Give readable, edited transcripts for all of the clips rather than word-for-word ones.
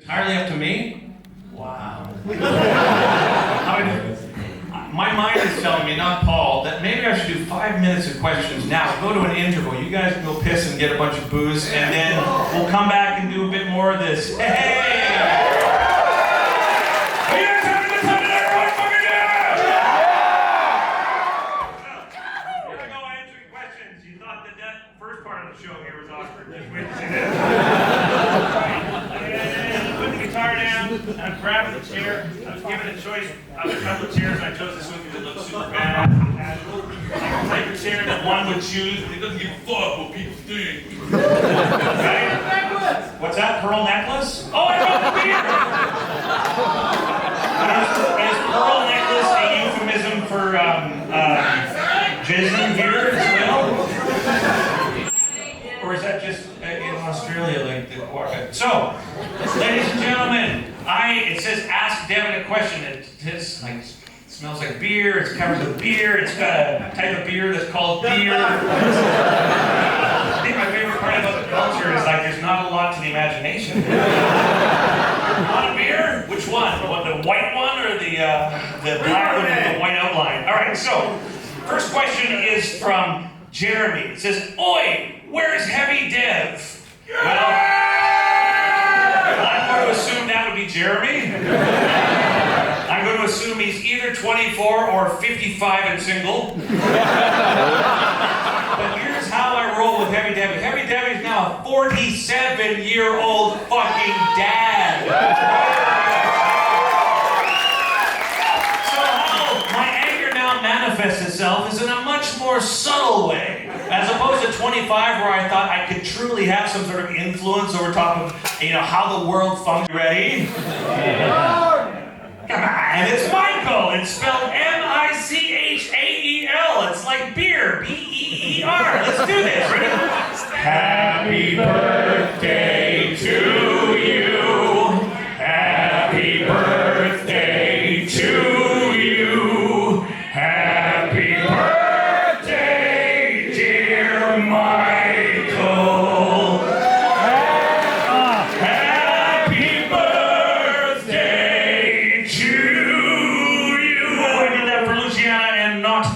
Entirely up to me? Wow. My mind is telling me, not Paul, that maybe I should do 5 minutes of questions now. Go to an interval. You guys can go piss and get a bunch of booze, and then we'll come back and do a bit more of this. Hey! Are you guys having a good time today? Everyone fucking yeah! Here I go answering questions. You thought that first part of the show here was awkward. Just wait to see this. Put the guitar down. I'm grabbing the chair. I was given a choice of a couple of chairs, and I chose this one because it looks super bad. Like a chair that one would choose, but it doesn't give a fuck what people think. Okay? What's that? Pearl necklace? Oh, I got the beer! Is pearl necklace a euphemism for jizzing here as well? Or is that just in Australia, like the orca? So, ladies and gentlemen, it says ask Devin a question. It smells like beer, it's covered with beer, it's got a type of beer that's called beer. I think my favorite part about the culture is like there's not a lot to the imagination. Want a beer? Which one? The white one or the black one with the white outline? Alright, so first question is from Jeremy. It says, "Oi, where's Heavy Dev?" Well, I'm going to assume that would be Jeremy. I'm going to assume he's either 24 or 55 and single. But here's how I roll with Heavy Debbie. Heavy Debbie's now a 47-year-old fucking dad. So how my anger now manifests itself is in a much more subtle way. As opposed to 25, where I thought I could truly have some sort of influence over top of, how the world functions. Ready? Come on, it's Michael. It's spelled M-I-C-H-A-E-L. It's like beer, B-E-E-R. Let's do this. Ready? Happy birthday to you. Happy birthday to you. Happy birthday, dear Michael.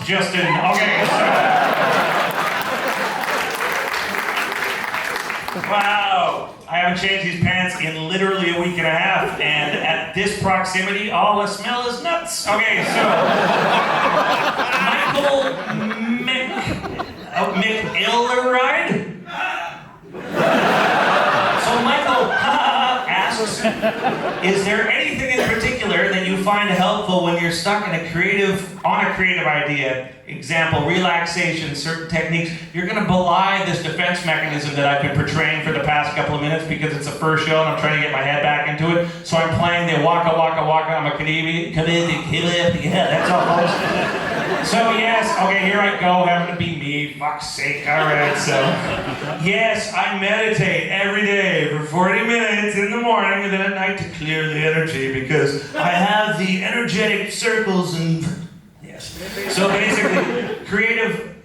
Justin. Okay. Wow. I haven't changed these pants in literally a week and a half, and at this proximity, all I smell is nuts. Okay, so Michael McIlleride? So Michael asks, is there anything in particular that you find helpful when you're stuck on a creative idea? Example, relaxation, certain techniques. You're going to belie this defense mechanism that I've been portraying for the past couple of minutes because it's the first show and I'm trying to get my head back into it. So I'm playing the waka waka waka. I'm a Canadian. Yeah, that's all. So yes, okay, here I go, having to be me. Fuck's sake. All right, so yes, I meditate every day for 40 minutes in the morning and then at night to clear the energy because I have the energetic circles and. So basically, creative,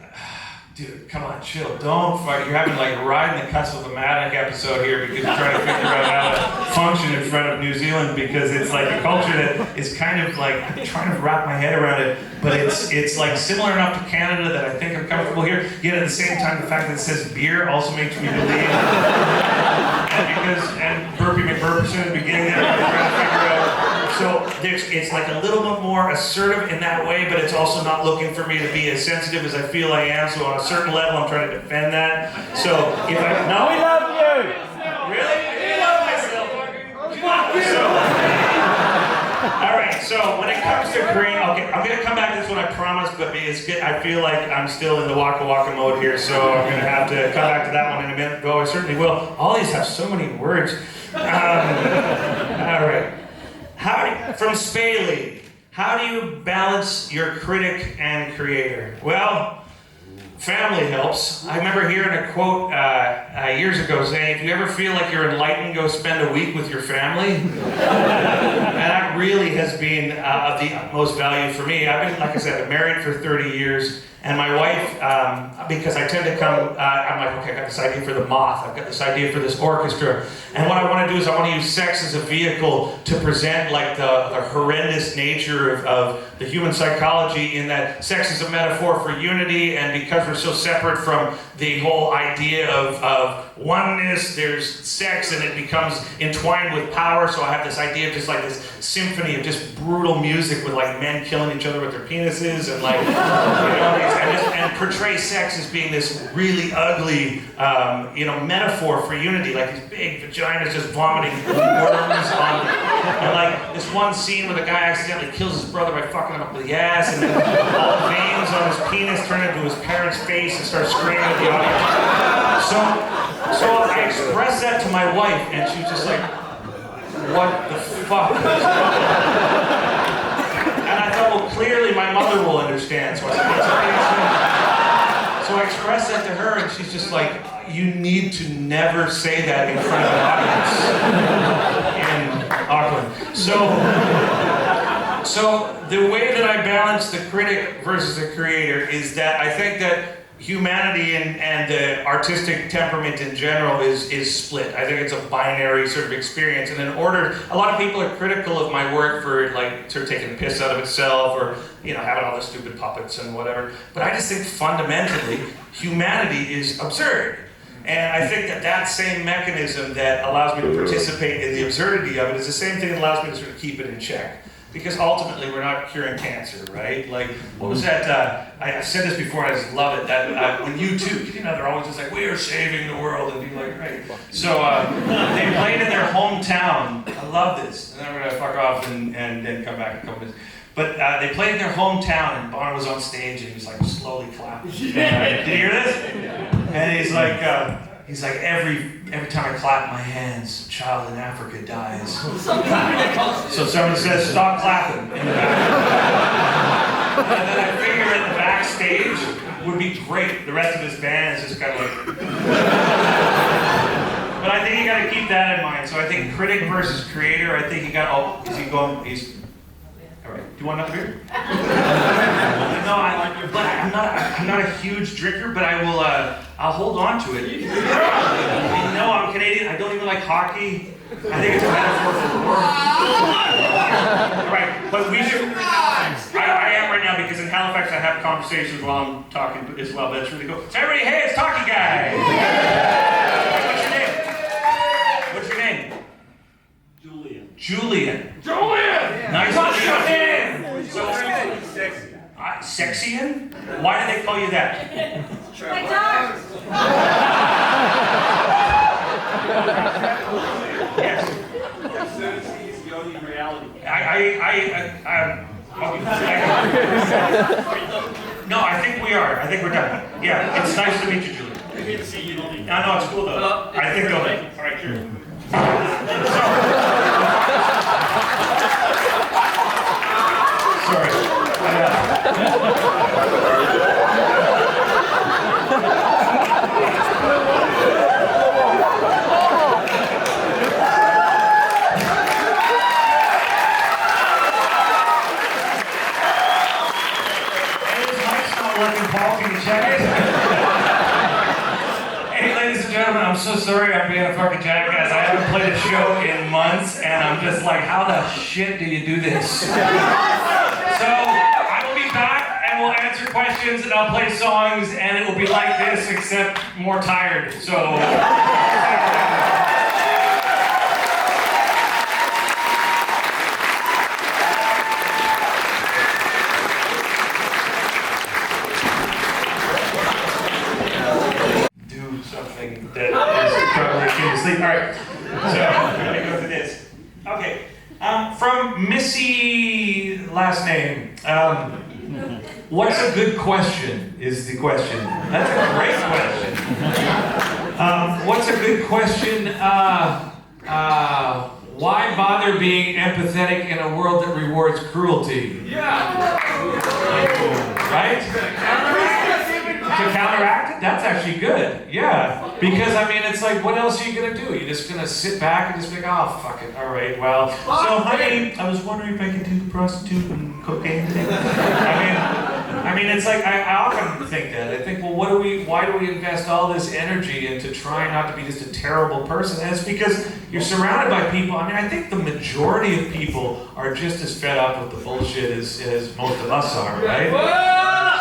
dude, come on, chill, don't fuck, you're having like riding the cusp of a Maddox episode here because you're trying to figure out how to function in front of New Zealand because it's like a culture that is kind of like, I'm trying to wrap my head around it, but it's like similar enough to Canada that I think I'm comfortable here, yet at the same time, the fact that it says beer also makes me believe, and Burpee McBurperson at the beginning there, I'm trying to figure out. So it's like a little bit more assertive in that way, but it's also not looking for me to be as sensitive as I feel I am. So on a certain level, I'm trying to defend that. So if I no, we love you. Really? We love myself. All right. So when it comes to creating, okay, I'm gonna come back to this one, I promise. But it's good. I feel like I'm still in the waka waka mode here, so I'm gonna have to come back to that one in a minute. Though I certainly will. All these have so many words. All right. From Spaley, how do you balance your critic and creator? Well, family helps. I remember hearing a quote years ago saying, if you ever feel like you're enlightened, go spend a week with your family. And that really has been of the utmost value for me. I've been, like I said, I've been married for 30 years, and my wife, because I tend to come, I'm like, okay, I got this idea for the Moth, I've got this idea for this orchestra, and what I want to do is I want to use sex as a vehicle to present like the horrendous nature of the human psychology, in that sex is a metaphor for unity, and because we're so separate from the whole idea of oneness, there's sex and it becomes entwined with power. So I have this idea of just like this symphony of just brutal music with like men killing each other with their penises, and like, and portray sex as being this really ugly, metaphor for unity, like these big vaginas just vomiting worms on them. And like this one scene where the guy accidentally kills his brother by fucking him up with the ass, and all the veins on his penis turn into his parents' face and start screaming at the audience. So I expressed that to my wife, and she was just like, what the fuck is going on? And I thought, well, clearly my mother will understand. So I expressed that to her, and she's just like, you need to never say that in front of an audience in Auckland. So the way that I balance the critic versus the creator is that I think that humanity and the artistic temperament in general is split. I think it's a binary sort of experience, and a lot of people are critical of my work for like sort of taking the piss out of itself, or having all the stupid puppets and whatever. But I just think fundamentally humanity is absurd. And I think that same mechanism that allows me to participate in the absurdity of it is the same thing that allows me to sort of keep it in check. Because ultimately, we're not curing cancer, right? Like, what was that? I said this before, I just love it. That when U2, they're always just like, we are saving the world, and be like, great. So they played in their hometown. I love this. And then we're gonna fuck off and then come back in a couple minutes. But they played in their hometown, and Bono was on stage, and he was like slowly clapping. Did you hear this? And he's like, every time I clap my hands, a child in Africa dies. So someone says, stop clapping in the back. And then I figure at the backstage would be great. The rest of his band is just kind of like. But I think you got to keep that in mind. So I think critic versus creator. I think you got. Oh, is he going? He's. All right. Do you want another beer? No, I'm not a huge drinker, but I will. I'll hold on to it. I'm Canadian. I don't even like hockey. I think it's a metaphor for war. Right, but we should. I am right now, because in Halifax I have conversations while I'm talking as well. That's really cool. Everybody, hey, it's Talkie Guy. What's your name? Julian. Nice to meet you. So, Sexian? Why do they call you that? My dog. Yes. No, I think we are. I think we're done. Yeah, it's nice to meet you, Julie. Good to see you. No, it's cool though. I think they'll. All right, sure. Sorry. Paul, can you check it? Hey, ladies and gentlemen, I'm so sorry I'm being a fucking jackass. I haven't played a show in months, and I'm just like, how the shit do you do this? So, I will be back, and we'll answer questions, and I'll play songs, and it will be like this, except more tired. So, something that is probably akin to sleep. All right, so I'm gonna go through this. Okay, from Missy, last name. What's a good question? Is the question. That's a great question. What's a good question? Why bother being empathetic in a world that rewards cruelty? Yeah. Right? To counteract it? That's actually good. Yeah. Because I mean, it's like, what else are you gonna do? You're just gonna sit back and just be like, oh, fuck it, all right, well. So, honey, I was wondering if I could do the prostitute and cocaine thing. I mean, it's like I often think that. I think, well, why do we invest all this energy into trying not to be just a terrible person? And it's because you're surrounded by people. I mean, I think the majority of people are just as fed up with the bullshit as most of us are, right?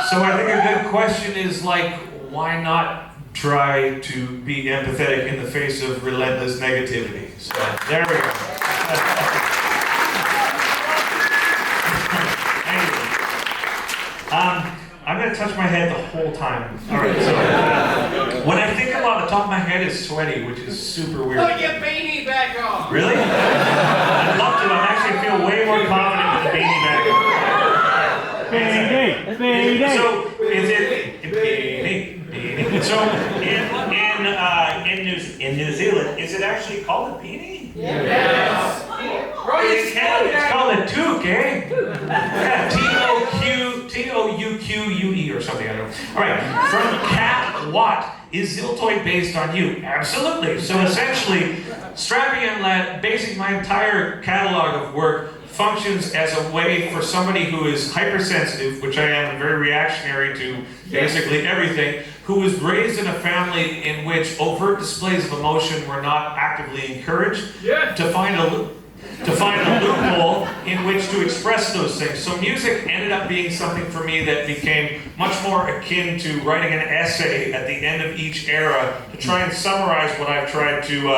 So I think a good question is like, why not try to be empathetic in the face of relentless negativity? So there we go. Anyway, I'm going to touch my head the whole time. All right, so when I think about the top of my head is sweaty, which is super weird. Put your beanie back on. Really? I'd love to. I actually feel way more confident with the beanie back on. So is it beanie? So in New Zealand, is it actually called a beanie? Yes. It's called a toque, eh? Yeah, Touque or something, I don't know. All right, from Cat Watt, is Ziltoid based on you? Absolutely. So essentially, Strappy and Lad, basing my entire catalog of work functions as a way for somebody who is hypersensitive, which I am, and very reactionary to basically everything, who was raised in a family in which overt displays of emotion were not actively encouraged, to find a loophole in which to express those things. So music ended up being something for me that became much more akin to writing an essay at the end of each era to try and summarize what I've tried to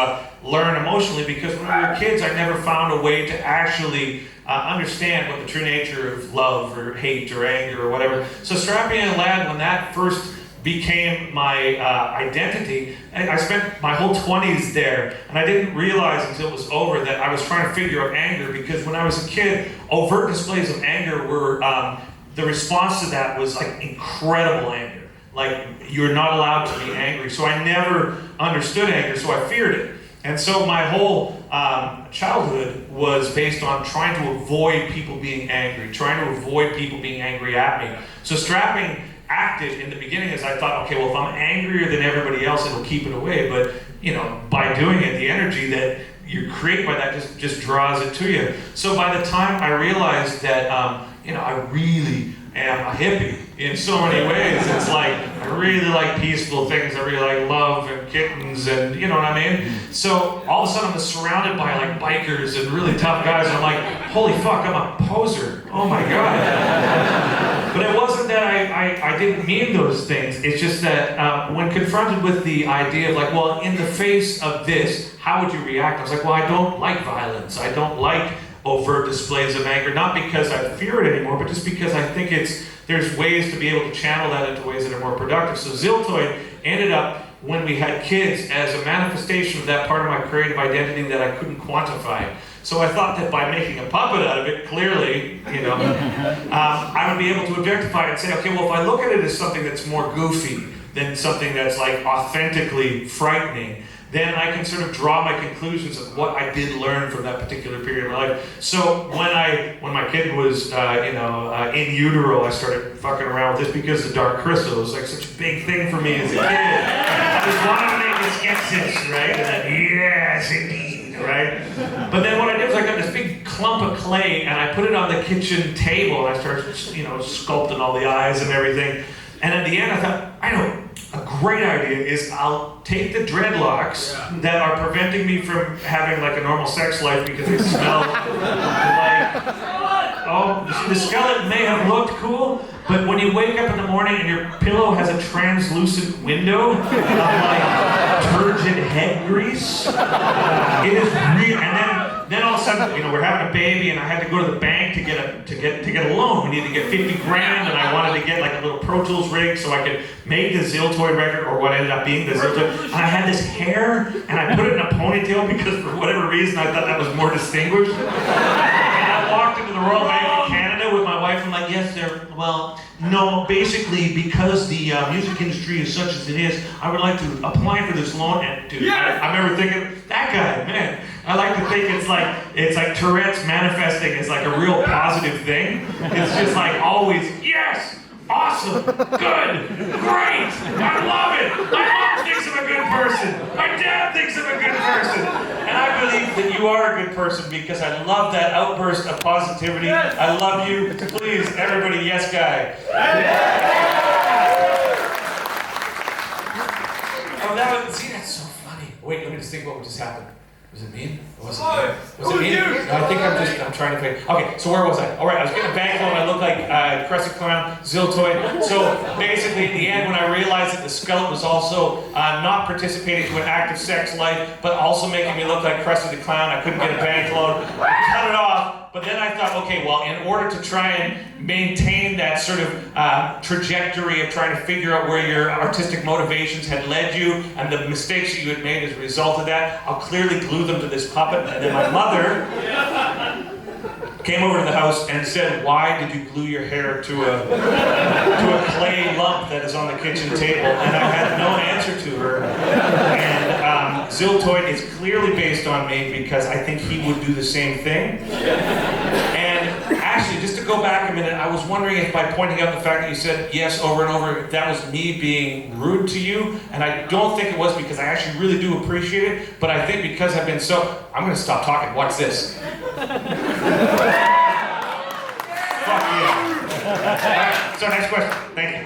learn emotionally, because when we were kids I never found a way to actually understand what the true nature of love or hate or anger or whatever. So Strappy and Lad, when that first became my identity, I spent my whole 20s there, and I didn't realize until it was over that I was trying to figure out anger, because when I was a kid, overt displays of anger were, the response to that was like incredible anger. Like, you're not allowed to be angry. So I never understood anger, so I feared it. And so my whole childhood was based on trying to avoid people being angry, trying to avoid people being angry at me. So strapping acted in the beginning as I thought, okay, well, if I'm angrier than everybody else, it'll keep it away. But, you know, by doing it, the energy that you create by that just draws it to you. So by the time I realized that, you know, I really am a hippie in so many ways. It's like, I really like peaceful things. I really like love and kittens and, you know what I mean? So all of a sudden I'm surrounded by like bikers and really tough guys, and I'm like, holy fuck, I'm a poser. Oh my God. But it wasn't that I didn't mean those things. It's just that when confronted with the idea of like, well, in the face of this, how would you react? I was like, well, I don't like violence. I don't like overt displays of anger, not because I fear it anymore, but just because I think there's ways to be able to channel that into ways that are more productive. So Ziltoid ended up, when we had kids, as a manifestation of that part of my creative identity that I couldn't quantify. So I thought that by making a puppet out of it, clearly, you know, I would be able to objectify it and say, okay, well, if I look at it as something that's more goofy than something that's like authentically frightening, then I can sort of draw my conclusions of what I did learn from that particular period of my life. So when my kid was, in utero, I started fucking around with this because the Dark Crystal was like such a big thing for me as a kid. I just wanted to make a skepsis, right? And then, yes, indeed, right? But then what I did was I got this big clump of clay and I put it on the kitchen table and I started, sculpting all the eyes and everything. And at the end, I thought, I know, a great idea is I'll take the dreadlocks that are preventing me from having like a normal sex life because they smell like, the skeleton may have looked cool, but when you wake up in the morning and your pillow has a translucent window of like turgid head grease, it is real. And then all of a sudden, we're having a baby, and I had to go to the bank to get a loan. We needed to get 50 grand, and I wanted to get like a little Pro Tools rig so I could make the Ziltoid record, or what ended up being the Ziltoid. And I had this hair, and I put it in a ponytail because for whatever reason I thought that was more distinguished. And I walked into the Royal Bank of Canada with my wife. I'm like, yes, sir. Well, no, basically because the music industry is such as it is, I would like to apply for this loan. And dude, I remember thinking, that guy, man. I like to think it's like Tourette's manifesting as like a real positive thing. It's just like always, yes, awesome, good, great, I love it. I love things of a good good person. My dad thinks I'm a good person. And I believe that you are a good person because I love that outburst of positivity. I love you. Please, everybody, yes, guy. Oh, that's so funny. Wait, let me just think what just happened. Was it me? Was it me? No, I think I'm trying to think. Okay, so where was I? All right, I was getting a bank loan. I looked like Crescent Clown, Ziltoid. So basically, in the end, when I realized that the skeleton was also not participating to an active sex life, but also making me look like Crescent the Clown, I couldn't get a bank loan. I cut it off. But then I thought, okay, well, in order to try and maintain that sort of trajectory of trying to figure out where your artistic motivations had led you and the mistakes that you had made as a result of that, I'll clearly glue them to this puppet. And then my mother came over to the house and said, why did you glue your hair to a clay lump that is on the kitchen table? And I had no answer to her. And Ziltoid is clearly based on me because I think he would do the same thing. And actually, just to go back a minute, I was wondering if by pointing out the fact that you said yes over and over, if that was me being rude to you. And I don't think it was because I actually really do appreciate it. But I think because I've been so... I'm going to stop talking. Watch this. Fuck yeah. So next question. Thank you.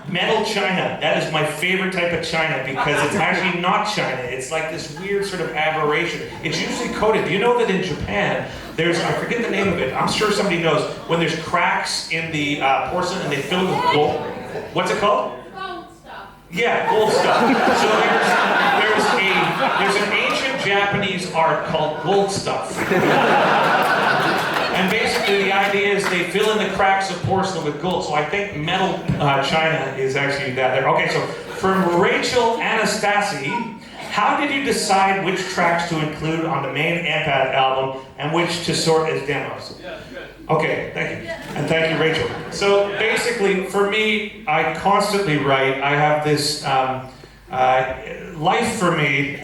Metal china. That is my favorite type of china because it's actually not china. It's like this weird sort of aberration. It's usually coated. Do you know that in Japan, there's, I forget the name of it, I'm sure somebody knows, when there's cracks in the porcelain and they fill it with gold. What's it called? Gold stuff. Yeah, gold stuff. So there's an ancient Japanese art called gold stuff. And basically the idea is they fill in the cracks of porcelain with gold. So I think metal china is actually that there. Okay, so from Rachel Anastasi, how did you decide which tracks to include on the main Empath album and which to sort as demos? Okay, thank you. And thank you, Rachel. So basically, for me, I constantly write. I have this, life for me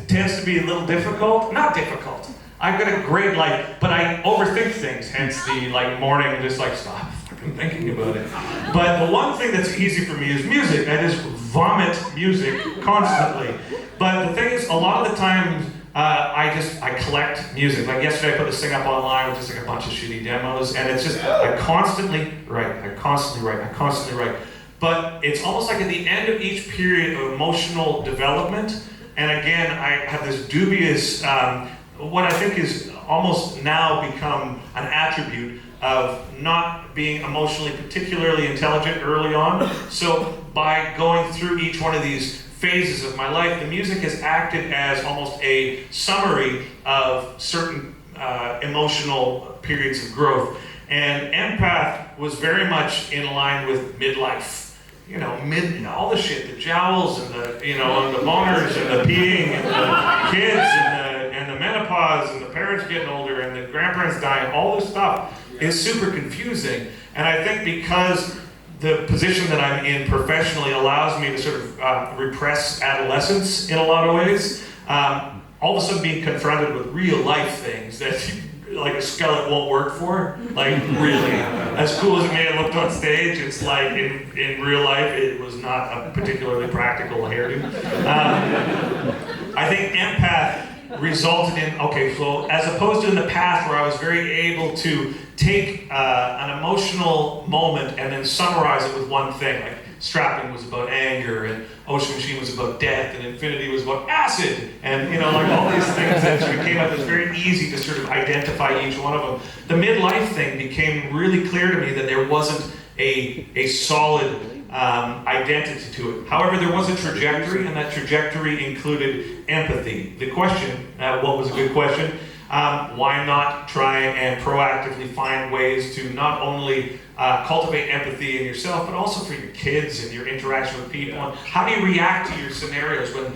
tends to be a little difficult. Not difficult. I've got a great life, but I overthink things, hence the morning, just stop fucking thinking about it. But the one thing that's easy for me is music. I just vomit music constantly. But the thing is, a lot of the times, I collect music. Like yesterday I put this thing up online with just a bunch of shitty demos, and it's just, I constantly write. But it's almost like at the end of each period of emotional development, and again, I have this dubious, what I think is almost now become an attribute of not being emotionally particularly intelligent early on. So by going through each one of these phases of my life, the music has acted as almost a summary of certain emotional periods of growth. And Empath was very much in line with midlife. All the shit, the jowls and the, and the boners and the peeing and the kids and the menopause and the parents getting older and the grandparents dying, all this stuff is super confusing. And I think because the position that I'm in professionally allows me to sort of repress adolescence in a lot of ways, all of a sudden being confronted with real life things that like a skeleton won't work for, really. As cool as it may have looked on stage, it's like in real life it was not a particularly practical hairdo. I think Empath resulted in, so as opposed to in the past where I was very able to take an emotional moment and then summarize it with one thing, like Strapping was about anger, and Ocean Machine was about death, and Infinity was about acid, and all these things that sort of came up. It's very easy to sort of identify each one of them. The midlife thing became really clear to me that there wasn't a solid identity to it. However, there was a trajectory, and that trajectory included empathy. The question, what was a good question? Why not try and proactively find ways to not only cultivate empathy in yourself, but also for your kids and your interaction with people? And how do you react to your scenarios when,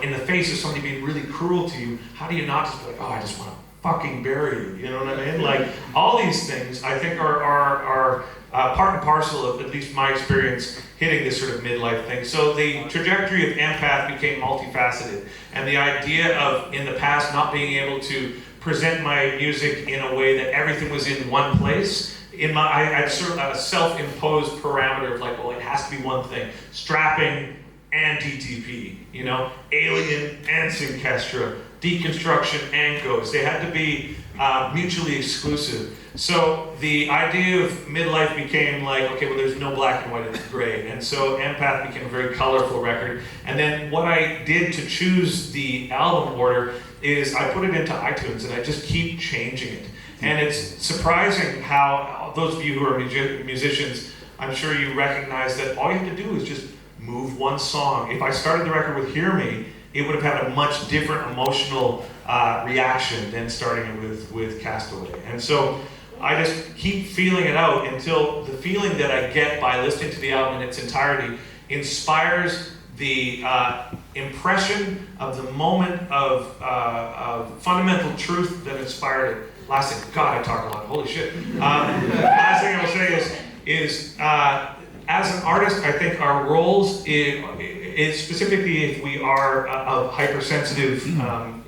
in the face of somebody being really cruel to you, how do you not just be like, oh, I just want to fucking bury you, you know what I mean? All these things, I think, are part and parcel of, at least my experience, hitting this sort of midlife thing. So the trajectory of Empath became multifaceted. And the idea of, in the past, not being able to present my music in a way that everything was in one place, I had sort of a self-imposed parameter of it has to be one thing. Strapping, and DTP, Alien and Syncestra, Deconstruction and Ghost. They had to be mutually exclusive. So the idea of midlife became like, okay, well there's no black and white, it's gray. And so Empath became a very colorful record. And then what I did to choose the album order is I put it into iTunes and I just keep changing it. And it's surprising how those of you who are musicians, I'm sure you recognize that all you have to do is just move one song. If I started the record with Hear Me, it would have had a much different emotional reaction than starting it with Castaway. And so I just keep feeling it out until the feeling that I get by listening to the album in its entirety inspires the impression of the moment of fundamental truth that inspired it. Last thing, God, I talk a lot, holy shit. Last thing I will say is as an artist, I think our roles, is specifically if we are of hypersensitive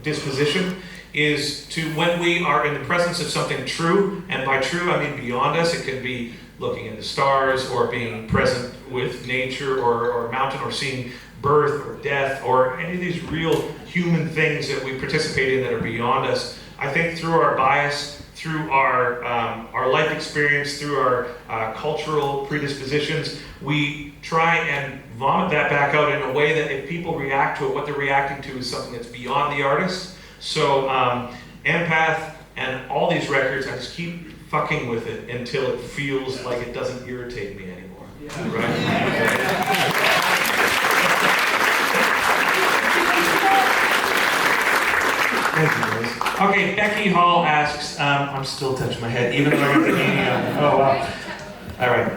disposition, is to when we are in the presence of something true, and by true I mean beyond us. It can be looking at the stars, or being present with nature, or a mountain, or seeing birth or death, or any of these real human things that we participate in that are beyond us. I think through our bias, through our life experience, through our cultural predispositions, we try and vomit that back out in a way that if people react to it, what they're reacting to is something that's beyond the artist. So Empath and all these records, I just keep fucking with it until it feels like it doesn't irritate me anymore. Yeah. Right? Thank you, guys. Okay, Becky Hall asks, I'm still touching my head, even though I'm thinking, oh wow. All right.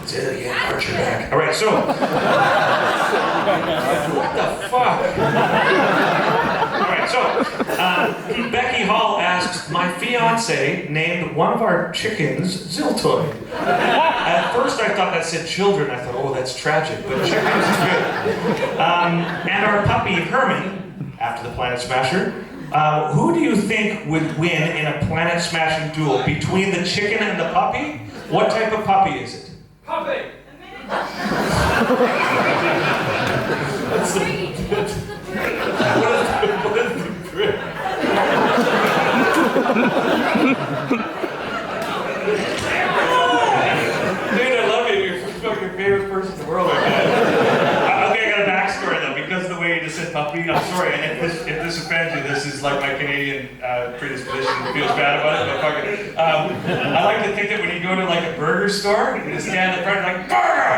Say that again, arch your back. All right, so. What the fuck? All right, so Becky Hall asks, my fiance named one of our chickens Ziltoid. At first I thought that said children. I thought, oh, that's tragic, but chickens is good. And our puppy Herman, after the Planet Smasher, who do you think would win in a Planet Smashing duel between the chicken and the puppy? What type of puppy is it? Puppy! What's the trick? Dude, I love you. You're fucking favorite person in the world. Okay, I got a backstory though, because of the way you just said puppy. I'm sorry, and if this offends you, this is like my Canadian predisposition. Feels bad about it, but fuck it. I like to think that when you go to like a burger store, you just stand in front like burger.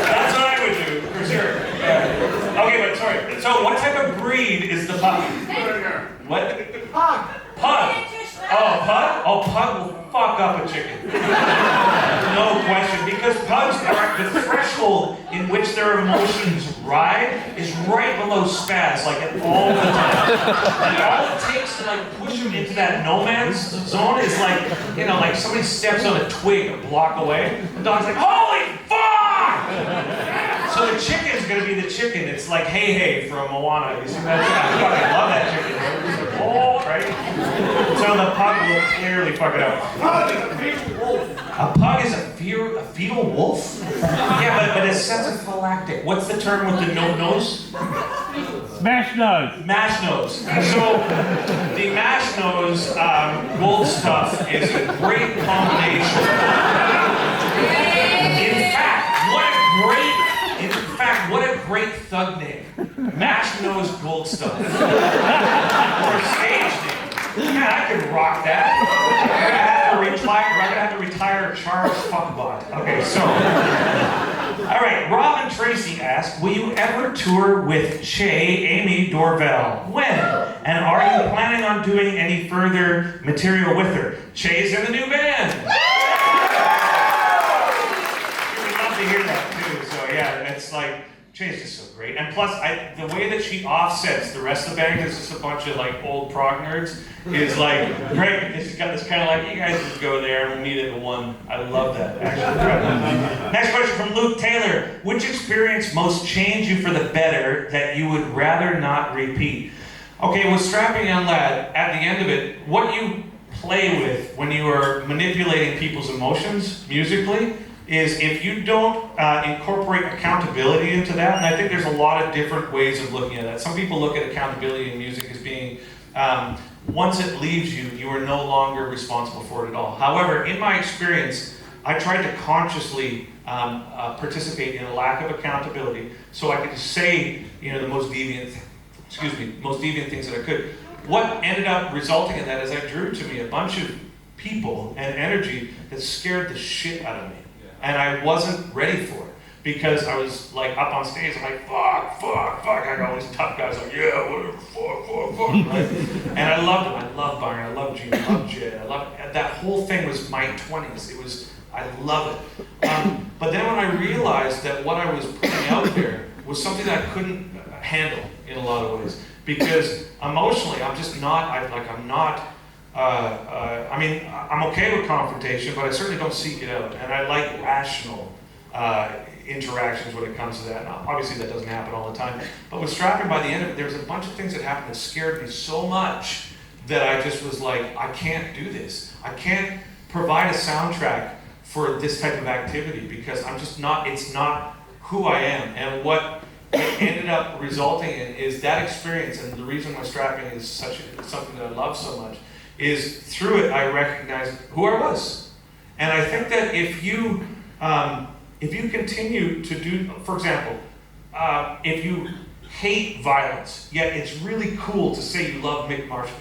That's what I would do, for sure. Yeah. Okay, but sorry. So what type of breed is the puppy? What? Pug! Pug! Oh, pug? Oh, pug will fuck up a chicken. No question, because pugs are, the threshold in which their emotions ride is right below spaz, like all the time. And all it takes to like push them into that no man's zone is like, like somebody steps on a twig a block away. The dog's like, holy fuck! So the chicken's gonna be the chicken. It's like Hey Hey from Moana. You see that? I fucking love that chicken. Oh, right? So the pug will clearly fuck it up. A pug is a fetal wolf? Yeah, but it sets a phylactic. What's the term with the no nose? Mash nose. Mash nose. So the mash nose gold stuff is a great combination. What a great thug name. Mash nose gold stuff. Or stage name. Man, I could rock that. I'm gonna have to retire Charles Fuckbot. Okay, so. Alright, Robin Tracy asked, will you ever tour with Che Amy Dorval? When? And are you planning on doing any further material with her? Che's in the new band! We'd love to hear that too, so yeah, it's like, Che's just so great. And plus, the way that she offsets the rest of the band is just a bunch of like old prog nerds is like great. It's got this kind of like, you guys just go there and we'll meet at one. I love that, actually. Next question from Luke Taylor. Which experience most changed you for the better that you would rather not repeat? Okay, with Strapping Young Lad, at the end of it, what you play with when you are manipulating people's emotions musically is if you don't incorporate accountability into that, and I think there's a lot of different ways of looking at that. Some people look at accountability in music as being, once it leaves you, you are no longer responsible for it at all. However, in my experience, I tried to consciously participate in a lack of accountability so I could say, the most deviant things that I could. What ended up resulting in that is I drew to me a bunch of people and energy that scared the shit out of me. And I wasn't ready for it because I was like up on stage, I'm like, fuck. I got all these tough guys like, yeah, whatever, fuck. Right? And I loved them. I loved Byron, I loved Gene, I loved Jed, that whole thing was my 20s. I love it. But then when I realized that what I was putting out there was something that I couldn't handle in a lot of ways. Because emotionally, I'm just not, I'm okay with confrontation, but I certainly don't seek it out. And I like rational interactions when it comes to that. Now, obviously that doesn't happen all the time. But with Strapping, by the end of it, there was a bunch of things that happened that scared me so much that I just was like, I can't do this. I can't provide a soundtrack for this type of activity because I'm just not, it's not who I am. And what it ended up resulting in is that experience, and the reason why Strapping is something that I love so much is through it I recognized who I was. And I think that if you continue to do, for example, if you hate violence, yet it's really cool to say you love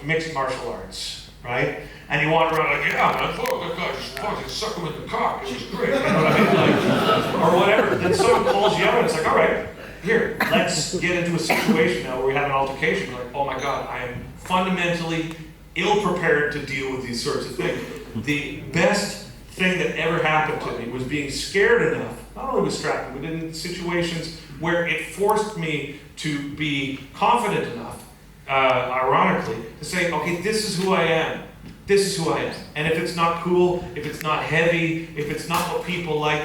mixed martial arts, right? And you walk around like, yeah, man, fuck that guy, just fucking suck him in the cock, it was great, you know what I mean? Like, or whatever. Then someone calls you out and it's like, all right, here, let's get into a situation now where we have an altercation. We're like, oh my God, I am fundamentally ill-prepared to deal with these sorts of things. The best thing that ever happened to me was being scared enough, not only with Strapping, but in situations where it forced me to be confident enough, ironically, to say, okay, this is who I am. This is who I am. And if it's not cool, if it's not heavy, if it's not what people like,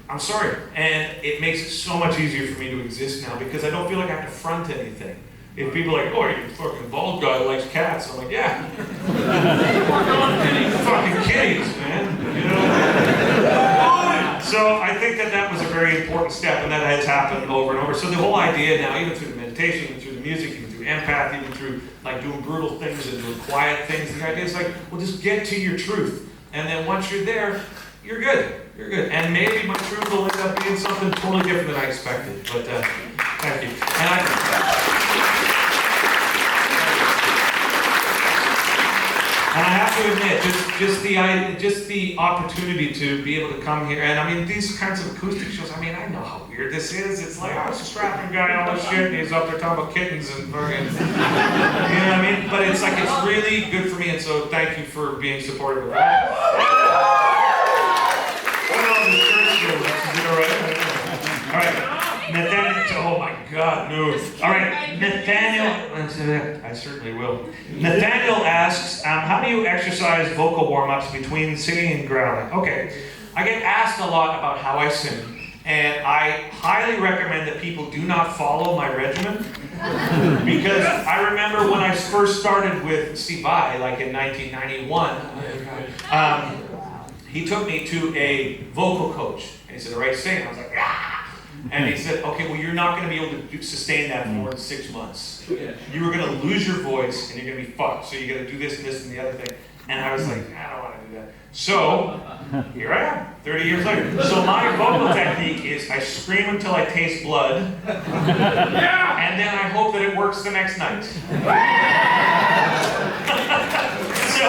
I'm sorry. And it makes it so much easier for me to exist now because I don't feel like I have to front anything. If people are like, oh, you're a fucking bald guy that likes cats, I'm like, yeah. And fucking kitties, man. You know? So I think that was a very important step, and that has happened over and over. So the whole idea now, even through the meditation, even through the music, even through empath, even through like doing brutal things and doing quiet things, the idea is like, well, just get to your truth. And then once you're there, you're good. You're good. And maybe my truth will end up being something totally different than I expected. But thank you. And I have to admit, just the opportunity to be able to come here, and I mean, these kinds of acoustic shows, I mean, I know how weird this is. It's like, oh, it's a Strapping guy, all this shit, and he's up there talking about kittens and fucking, you know what I mean? But it's like, it's really good for me, and so thank you for being supportive of that. All right, Nathaniel, oh my God, no. All right, Nathaniel, I certainly will. Nathaniel asks, how do you exercise vocal warm-ups between singing and growling? Okay, I get asked a lot about how I sing, and I highly recommend that people do not follow my regimen, because I remember when I first started with Steve Vai, like in 1991, he took me to a vocal coach, and he said, all right, sing. I was like, ah! And he said, okay, well, you're not going to be able to sustain that for more than 6 months. You were going to lose your voice, and you're going to be fucked. So you got to do this and this and the other thing. And I was like, I don't want to do that. So here I am, 30 years later. So my vocal technique is I scream until I taste blood, and then I hope that it works the next night. So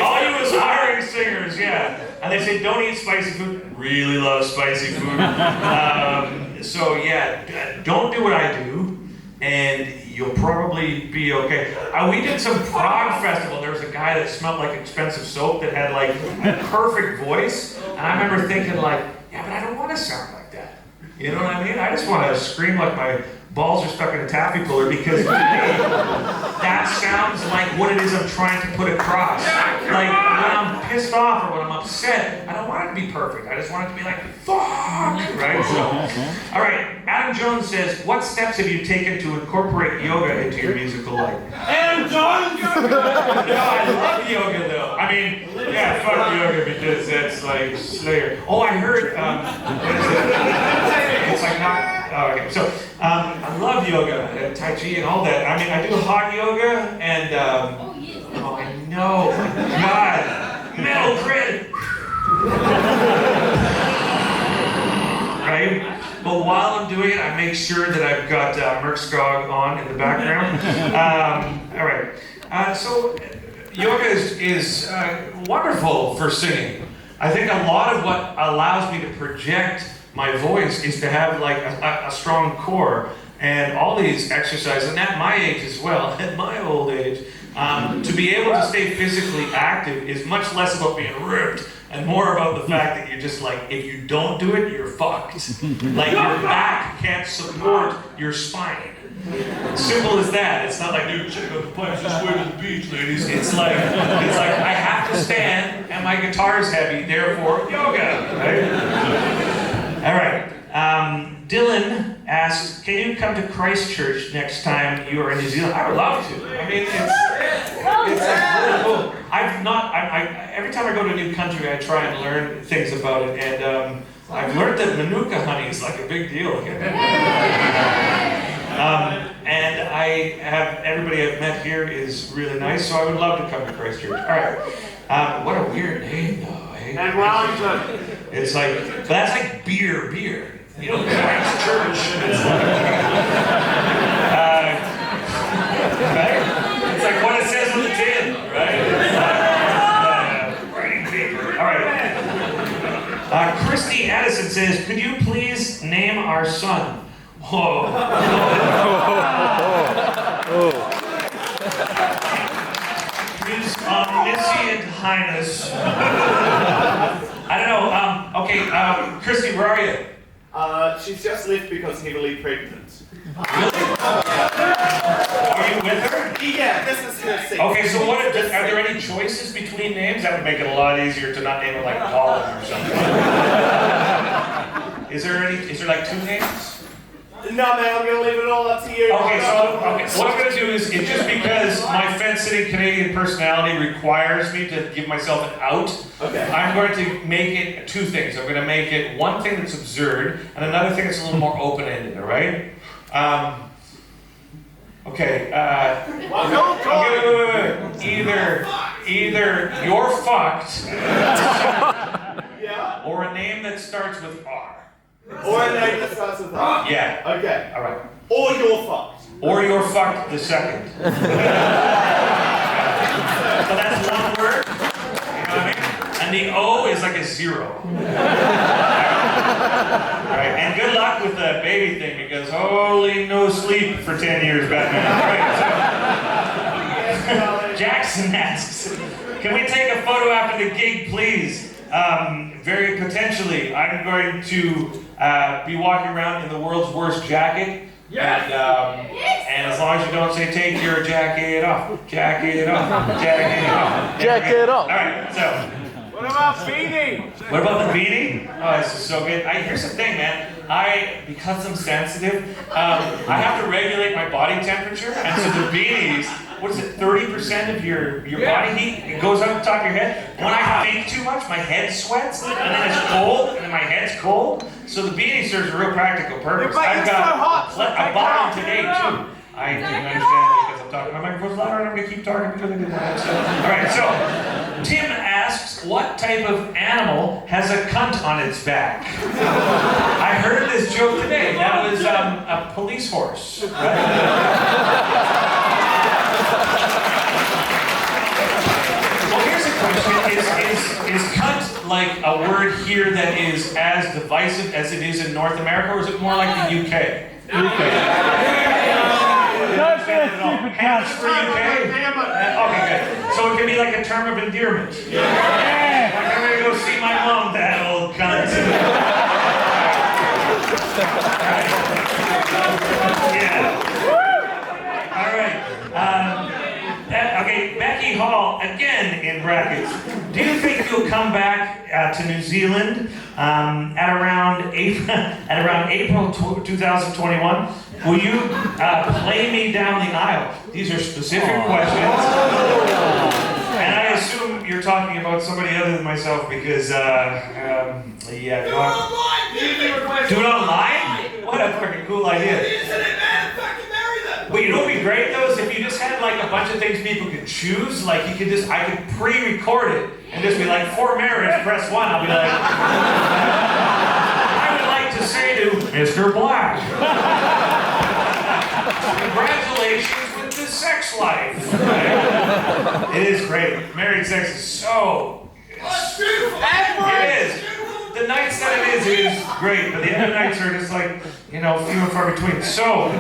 all you aspiring singers, yeah. And they say, don't eat spicy food. Really love spicy food. So yeah, don't do what I do, and you'll probably be okay. We did some prog festival. There was a guy that smelled like expensive soap that had like a perfect voice. And I remember thinking like, yeah, but I don't want to sound like that. You know what I mean? I just want to scream like my balls are stuck in a taffy puller because that sounds like what it is I'm trying to put across. Like when I'm pissed off or when I'm upset, I don't want it to be perfect. I just want it to be like, fuck, right? So, all right, Adam Jones says, what steps have you taken to incorporate yoga into your musical life? Adam Jones! No, I love yoga though. I mean, yeah, fuck yoga because that's like Slayer. Oh, I heard, what is it? It's like not, oh, okay. So, I love yoga and Tai Chi and all that. I mean, I do hot yoga and, oh, I know, God, metal grid. Right? But while I'm doing it, I make sure that I've got Merckskog on in the background. All right. So yoga is wonderful for singing. I think a lot of what allows me to project my voice is to have like a strong core, and all these exercises, and at my age as well, at my old age, to be able to stay physically active is much less about being ripped and more about the fact that you're just like, if you don't do it, you're fucked. Like your back can't support your spine. Simple as that. It's not like, dude, check out the pipes this way to the beach, ladies. It's like I have to stand and my guitar's heavy, therefore yoga, right? All right. Dylan asks, can you come to Christchurch next time you are in New Zealand? I would love to. I mean, it's really cool. Every time I go to a new country, I try and learn things about it, and I've learned that Manuka honey is like a big deal here. And everybody I've met here is really nice, so I would love to come to Christchurch. All right. What a weird name, though, eh? And Wellington. It's like, but that's like beer. You know, Christchurch. It's like, right? It's like what it says on the tin, right? Writing paper. All right. Christy Addison says, could you please name our son? Oh. His Omniscient Highness. I don't know. Okay, Christy, where are you? She's just left because heavily pregnant. Really? Are you with her? Yeah, this is her sex. Okay, so what? Are there any choices between names? That would make it a lot easier to not name it like Colin or something. Is there like two names? No, man, I'm gonna leave it all up to you. Okay, so what I'm gonna do is just because my fence-sitting Canadian personality requires me to give myself an out, Okay. I'm going to make it two things. I'm going to make it one thing that's absurd and another thing that's a little more open-ended. All right? Okay. Either you're fucked, Yeah? or a name that starts with R. Or a name that starts with R. Yeah. Okay. All right. Or you're fucked. Or you're fucked the second. So that's one word. You know what I mean? And the O is like a 0. Right? And good luck with the baby thing because holy no sleep for 10 years, Batman. Right, so. Jackson asks, can we take a photo after the gig, please? Very potentially. I'm going to be walking around in the world's worst jacket. Yes. And as long as you don't say, take your jacket off, jacket off, jacket off. Jacket off. All right, so. What about beanie? What about the beanie? Oh, this is so good. Here's the thing, man. Because I'm sensitive, I have to regulate my body temperature, and so the beanies, what is it, 30% of your body heat? It goes up the top of your head. When I think too much, my head sweats, and then it's cold, and then my head's cold. So the beanie serves a real practical purpose. But it's so hot, so I take bought it one today, too. I didn't understand because I'm talking. My microphone's louder, and I'm going to keep talking because I did that. So, all right, so Tim asks, what type of animal has a cunt on its back? I heard this joke today. That was a police horse. Right? Well, here's a question. Is cunt like a word here that is as divisive as it is in North America, or is it more like the UK? Don't say stupid cunt. For UK? Okay, good. So it can be like a term of endearment. Yeah. Like, I'm gonna go see my mom, that old cunt. Yeah. Hall, again in brackets. Do you think you'll come back to New Zealand at around April 2021? Will you play me down the aisle? These are specific questions. And I assume you're talking about somebody other than myself because, yeah. Do it online? What a fucking cool idea. Well, you know what would be great though is if you just had like a bunch of things people could choose, like I could pre-record it and just be like, for marriage, press 1. I'll be like, I would like to say to Mr. Black, congratulations with the sex life. Right? It is great. Married sex is so... It is. The nights that it is great, but the other nights are just like, few and far between. So,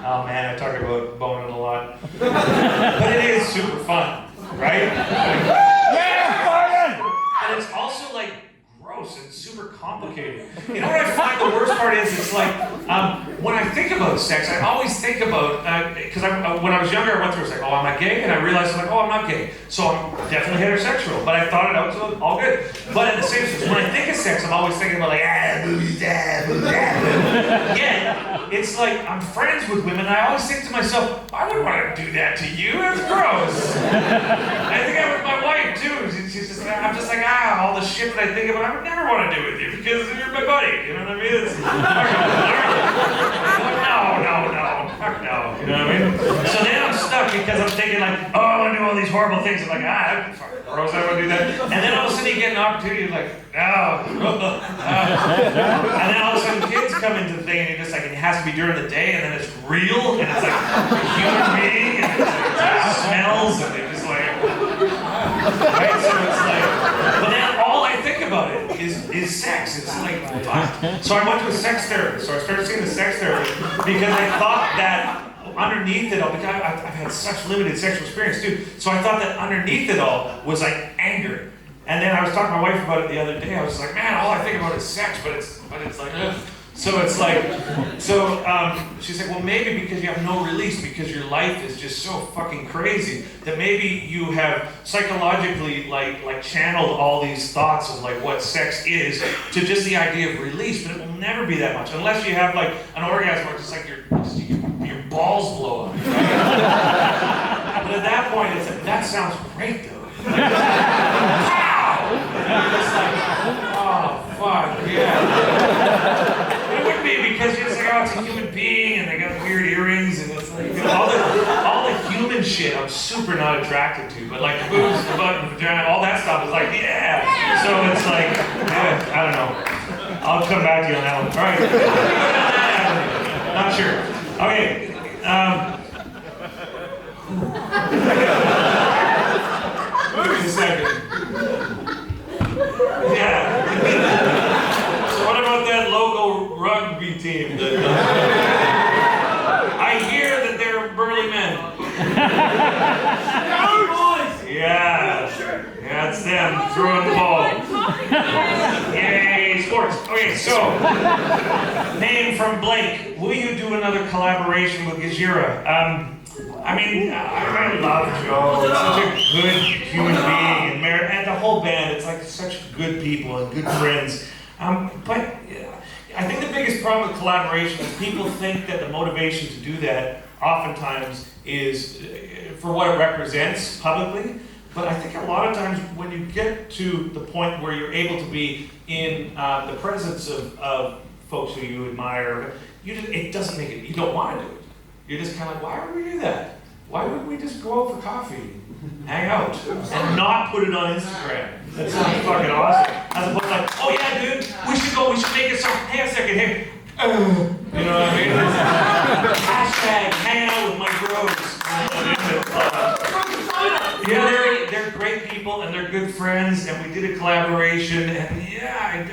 oh man, I talk about boning a lot. But it is super fun, right? Yeah, And it's also like gross and super complicated. You know what I find the worst part is? It's like, when I think about sex, I always think about, because when I was younger, I went through, it's like, oh, am I gay? And I realized, I'm like, oh, I'm not gay. So I'm definitely heterosexual. But I thought it out, so all good. But at the same time, when I think of sex, I'm always thinking about like, boobies, boobies. Yeah, it's like, I'm friends with women, and I always think to myself, I wouldn't want to do that to you. It's gross. I think I with my wife, too. She's just, I'm just like, all the shit that I think about, I would never want to do with you because you're my buddy. You know what I mean? It's, no. Fuck no. You know what I mean? So then I'm stuck because I'm thinking like, oh, I want to do all these horrible things. I'm like, that'd be fucking gross. I want to do that. And then all of a sudden you get an opportunity, you're like, no. And then all of a sudden kids come into the thing and you're just like, it has to be during the day and then it's real and it's like a human being and it's like, it smells and they're just like, right? So it's like, but then all I think about it is sex. It's like, fuck. So I went to a sex therapist. So I started seeing the sex therapist because I thought that underneath it all, because I've had such limited sexual experience too, so I thought that underneath it all was like anger. And then I was talking to my wife about it the other day. I was like, man, all I think about is sex, but it's like, ugh. So it's like, she's like, well, maybe because you have no release, because your life is just so fucking crazy, that maybe you have psychologically like channeled all these thoughts of like what sex is to just the idea of release, but it will never be that much unless you have like an orgasm where it's just like your balls blow up. Right? But at that point, it's like, that sounds great though. Like, pow! It's like, oh fuck yeah. It would be because you're just like, oh, it's a human being and they got weird earrings and it's like, all the human shit I'm super not attracted to, but like the boobs, the butt, and the vagina, all that stuff is like, yeah. So it's like, yeah, I don't know. I'll come back to you on that one. All right. Not sure. Okay. Wait a second. Yeah. So what about that local rugby team? I hear that they're burly men. Yeah. Yeah, it's them throwing the ball. Yay, sports. Okay, so name from Blake. Will you do another collaboration with Gajira? I mean, I love Joe. He's such a good human being, and the whole band. It's like such good people and good friends. But I think the biggest problem with collaboration is people think that the motivation to do that oftentimes is for what it represents publicly. But I think a lot of times when you get to the point where you're able to be in the presence of folks who you admire, it doesn't make it, you don't want to do it. You're just kind of like, why would we do that? Why wouldn't we just go out for coffee, hang out, and not put it on Instagram? That sounds fucking awesome. As opposed to like, oh yeah, dude, we should make it so, hang a second, hey. You know what I mean? Hashtag hang out with my bros. Yeah, they're great people and they're good friends, and we did a collaboration, and yeah,